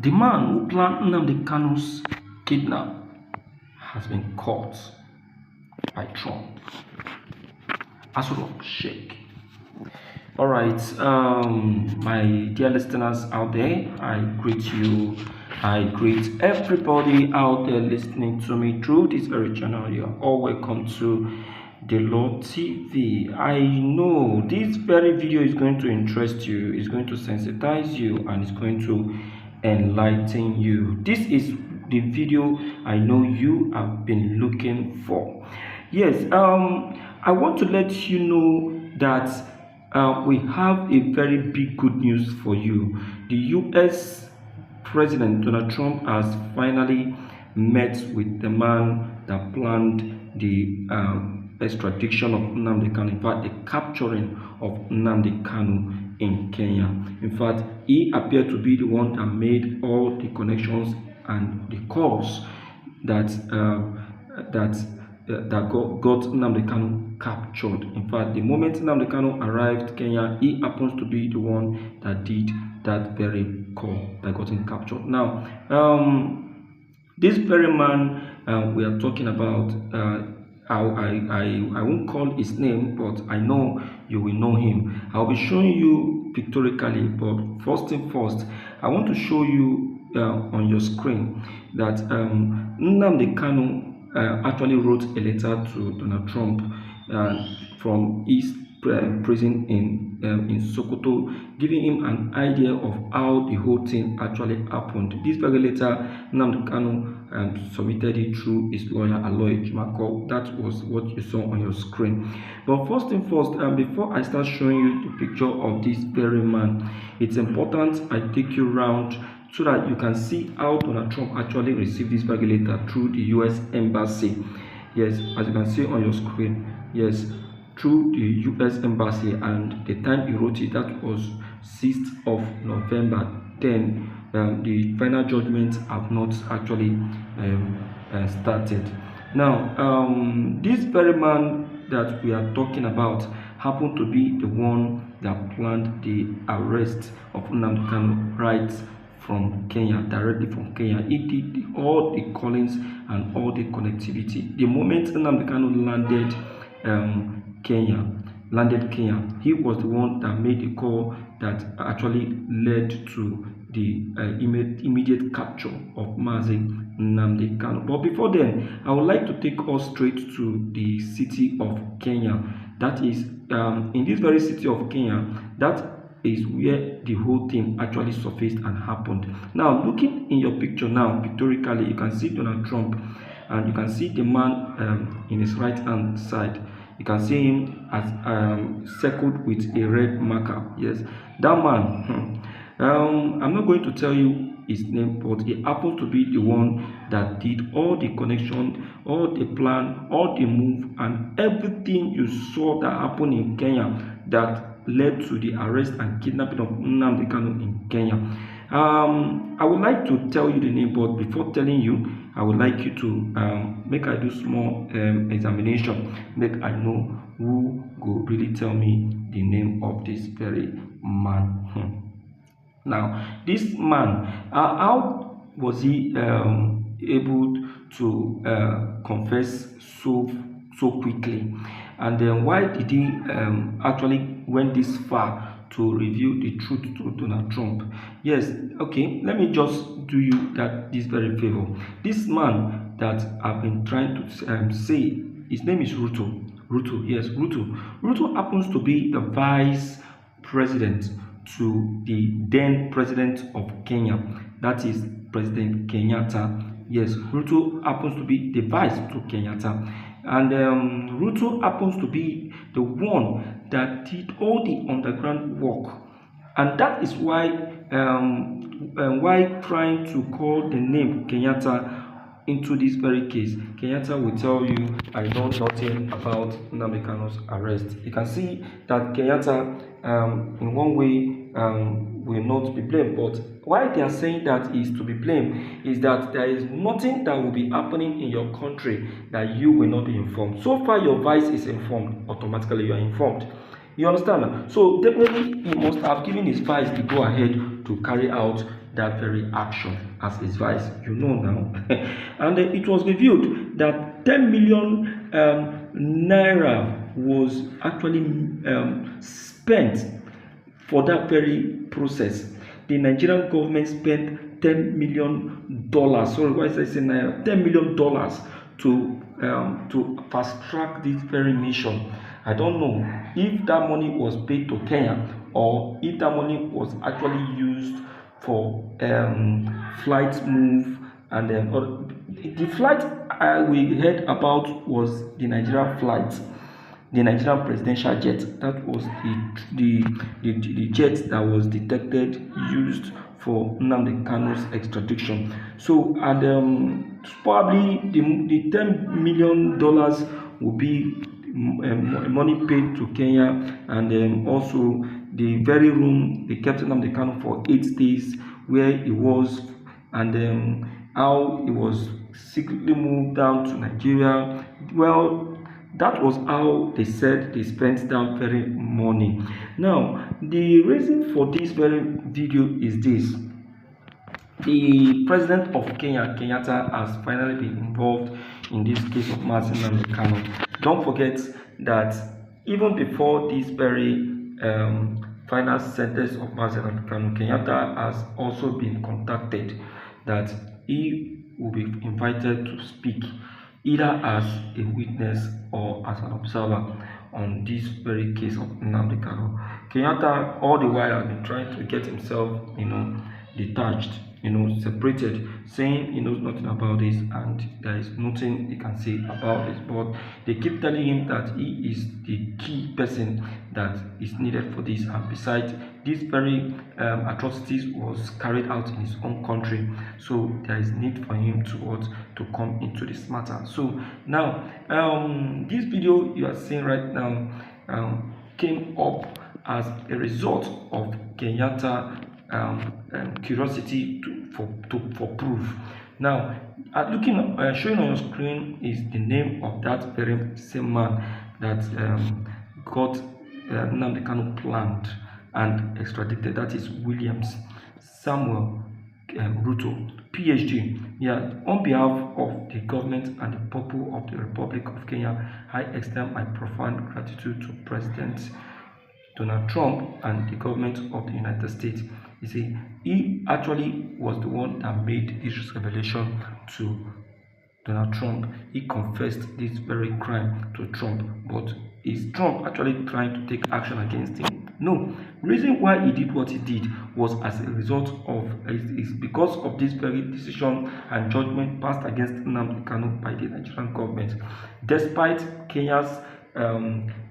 The man who planned Nnamdi Kanu's kidnap has been caught by Trump. Shäké. All right, my dear listeners out there, I greet you. I greet everybody out there listening to me through this very channel. You are all welcome to the Lord TV. I know this very video is going to interest you, it's going to sensitize you, and it's going to enlighten you. This is the video I know you have been looking for. Yes, I want to let you know that we have a very big good news for you. The US President Donald Trump has finally met with the man that planned the extradition of Nnamdi Kanu, in fact, the capturing of Nnamdi Kanu in Kenya. In fact, he appeared to be the one that made all the connections and the calls that got Nnamdi Kanu captured. In fact, the moment Nnamdi Kanu arrived Kenya, he happens to be the one that did that very call that got him captured. Now, this very man we are talking about, I won't call his name, but I know you will know him. I'll be showing you pictorially, but first thing first, I want to show you on your screen that Nnamdi Kanu actually wrote a letter to Donald Trump from his prison in Sokoto, giving him an idea of how the whole thing actually happened. This very letter, Nnamdi Kanu submitted it through his lawyer, Aloy Jumako. That was what you saw on your screen. But first thing first, before I start showing you the picture of this very man, it's important I take you around so that you can see how Donald Trump actually received this very letter through the US Embassy. Yes, as you can see on your screen. Yes, through the US Embassy, and the time he wrote it, that was 6th of November. Then the final judgments have not actually started. Now, this very man that we are talking about happened to be the one that planned the arrest of Nnamdi Kanu right from Kenya, directly from Kenya. He did all the callings and all the connectivity. The moment Nnamdi Kanu landed Kenya, he was the one that made the call that actually led to the immediate capture of Mazi Nnamdi Kanu. But before then, I would like to take us straight to the city of Kenya. That is, in this very city of Kenya, that is where the whole thing actually surfaced and happened. Now, looking in your picture now, pictorially, you can see Donald Trump, and you can see the man in his right hand side. You can see him as circled with a red marker. Yes, that man. I'm not going to tell you his name, but he happens to be the one that did all the connection, all the plan, all the move, and everything you saw that happened in Kenya that led to the arrest and kidnapping of Nnamdi Kanu in Kenya. I would like to tell you the name, but before telling you, I would like you to make I do small examination, make I know who go really tell me the name of this very man. Now, this man, how was he able to confess so quickly? And then why did he actually went this far to reveal the truth to Donald Trump? Yes, okay, let me just do you this very favor. This man that I've been trying to say, his name is Ruto. Yes, Ruto happens to be the vice president to the then president of Kenya, that is President Kenyatta. Yes, Ruto happens to be the vice to Kenyatta. And Ruto happens to be the one that did all the underground work, and that is why trying to call the name Kenyatta into this very case, Kenyatta will tell you, I know nothing about Nnamdi Kanu's arrest. You can see that Kenyatta, in one way, will not be blamed. But why they are saying that is to be blamed is that there is nothing that will be happening in your country that you will not be informed. So far, your vice is informed. Automatically, you are informed. You understand? So definitely, he must have given his vice the go ahead to carry out that very action as his vice, now. And it was revealed that 10 million naira was actually spent for that very process. The Nigerian government spent $10 million. Sorry, why is I saying naira? $10 million to fast track this very mission. I don't know if that money was paid to Kenya or if that money was actually used for flight move, and then the flight we heard about was the Nigerian flight, the Nigerian presidential jet. That was the jet that was detected used for Nnamdi Kanu's extradition. So, and probably the $10 million will be money paid to Kenya, and also the very room they kept Nnamdi Kanu for 8 days, where he was, and how he was secretly moved down to Nigeria. Well, that was how they said they spent that very money. Now, the reason for this very video is this. The president of Kenya, Kenyatta, has finally been involved in this case of Nnamdi Kanu. Don't forget that even before this very final sentence of Nnamdi Kanu, Kenyatta has also been contacted that he will be invited to speak either as a witness or as an observer on this very case of Nnamdi Kanu. Kenyatta all the while has been trying to get himself, detached, separated, saying he knows nothing about this and there is nothing he can say about this. But they keep telling him that he is the key person that is needed for this. And besides, this very atrocities was carried out in his own country, so there is need for him to come into this matter. So now, this video you are seeing right now came up as a result of Kenyatta curiosity for proof. Now, showing on your screen is the name of that very same man that got Nnamdi Kanu planned and extradited. That is William Ruto, PhD. Yeah, on behalf of the government and the people of the Republic of Kenya, I extend my profound gratitude to President Donald Trump and the government of the United States. You see, he actually was the one that made this revelation to Donald Trump. He confessed this very crime to Trump, but is Trump actually trying to take action against him? No. Reason why he did what he did was as a result of is because of this very decision and judgment passed against Nnamdi Kanu by the Nigerian government, despite Kenya's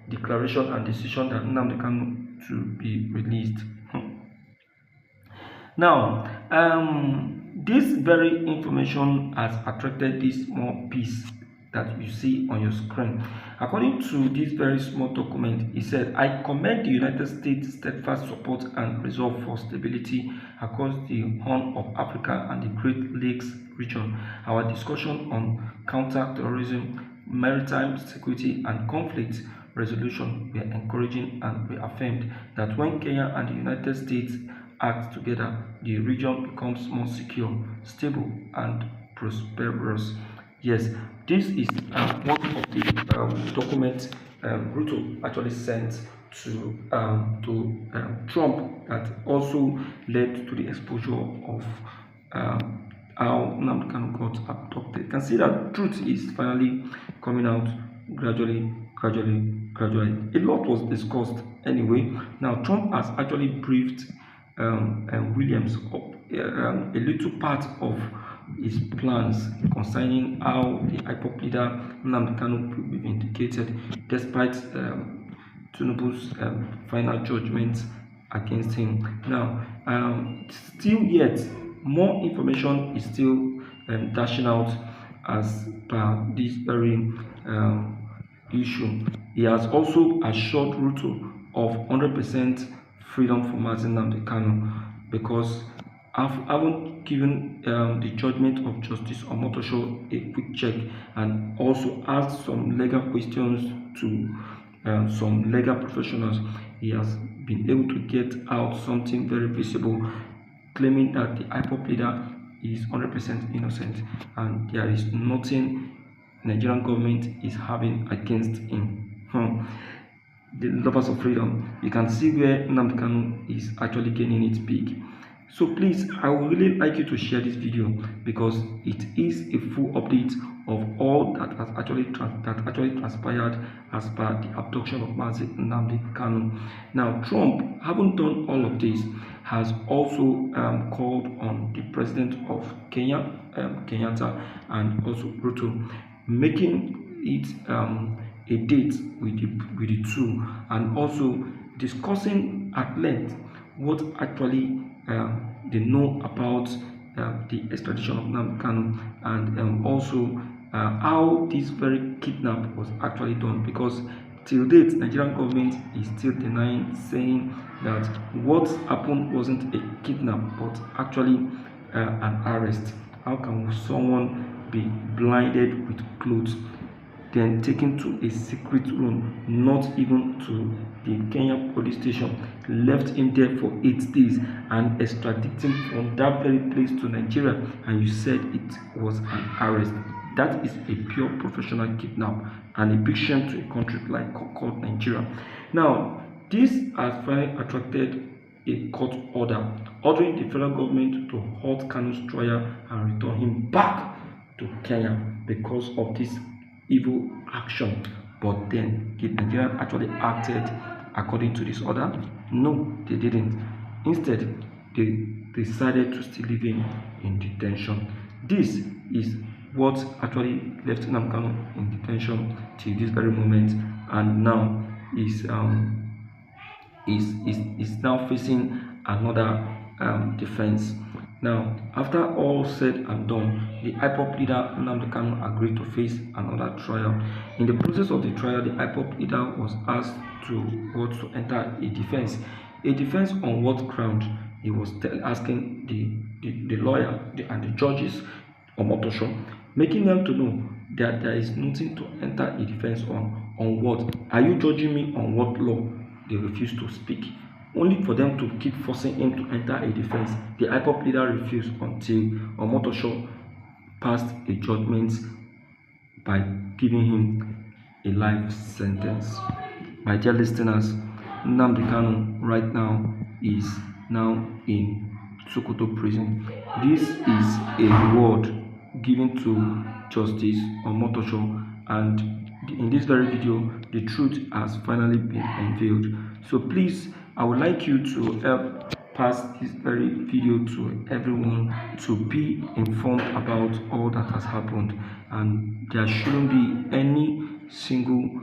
declaration and decision that Nnamdi Kanu to be released. Now, this very information has attracted this small piece that you see on your screen. According to this very small document, it said, "I commend the United States' steadfast support and resolve for stability across the Horn of Africa and the Great Lakes region. Our discussion on counter-terrorism, maritime security, and conflict resolution were encouraging and reaffirmed that when Kenya and the United States act together, the region becomes more secure, stable, and prosperous." Yes, this is one of the documents Ruto actually sent to Trump that also led to the exposure of how Nnamdi Kanu got abducted. You can see that truth is finally coming out gradually. A lot was discussed anyway. Now, Trump has actually briefed Williams a little part of his plans concerning how the IPOP leader Nnamdi Kanu could be vindicated despite Tinubu's final judgment against him. Now, still yet more information is still dashing out as per this very issue. He has also assured Ruto of 100% freedom for Nnamdi Kanu because I haven't given the judgment of Justice Omotosho a quick check and also asked some legal questions to some legal professionals. He has been able to get out something very visible claiming that the IPOB leader is 100% innocent and there is nothing Nigerian government is having against him. The lovers of freedom, you can see where Nnamdi Kanu is actually gaining it big. So please, I would really like you to share this video because it is a full update of all that has actually transpired as per the abduction of Nnamdi Kanu. Now, Trump, having done all of this, has also called on the president of Kenya, Kenyatta, and also Ruto, making it a date with the two, and also discussing at length what actually they know about the extradition of Nnamdi Kanu, and also how this very kidnap was actually done, because till date Nigerian government is still denying, saying that what happened wasn't a kidnap but actually an arrest. How can someone be blinded with clothes, then taken to a secret room, not even to the Kenya police station, left him there for 8 days and extradited him from that very place to Nigeria, and you said it was an arrest? That is a pure professional kidnap and a big shame to a country like called Nigeria. Now, this has finally attracted a court order ordering the federal government to halt Kanu's trial and return him back to Kenya because of this evil action. But then, did Nigeria actually acted according to this order? No, they didn't. Instead, they decided to still leave him in detention. This is what actually left Nnamdi Kanu in detention till this very moment, and now is now facing another defense. Now, after all said and done, the IPOB leader Nnamdi Kanu agreed to face another trial. In the process of the trial, the IPOB leader was asked to enter a defense. A defense on what ground? He was asking the lawyer and the judges on Motosho, making them to know that there is nothing to enter a defense on. On what? Are you judging me on what law? They refused to speak, only for them to keep forcing him to enter a defense. The IPOB leader refused until Omotosho passed a judgment by giving him a life sentence. My dear listeners, Nnamdi Kanu right now is in Sokoto prison. This is a reward given to Justice Omotosho, and in this very video, the truth has finally been unveiled. So please, I would like you to help pass this very video to everyone to be informed about all that has happened, and there shouldn't be any single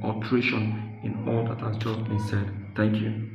alteration in all that has just been said. Thank you.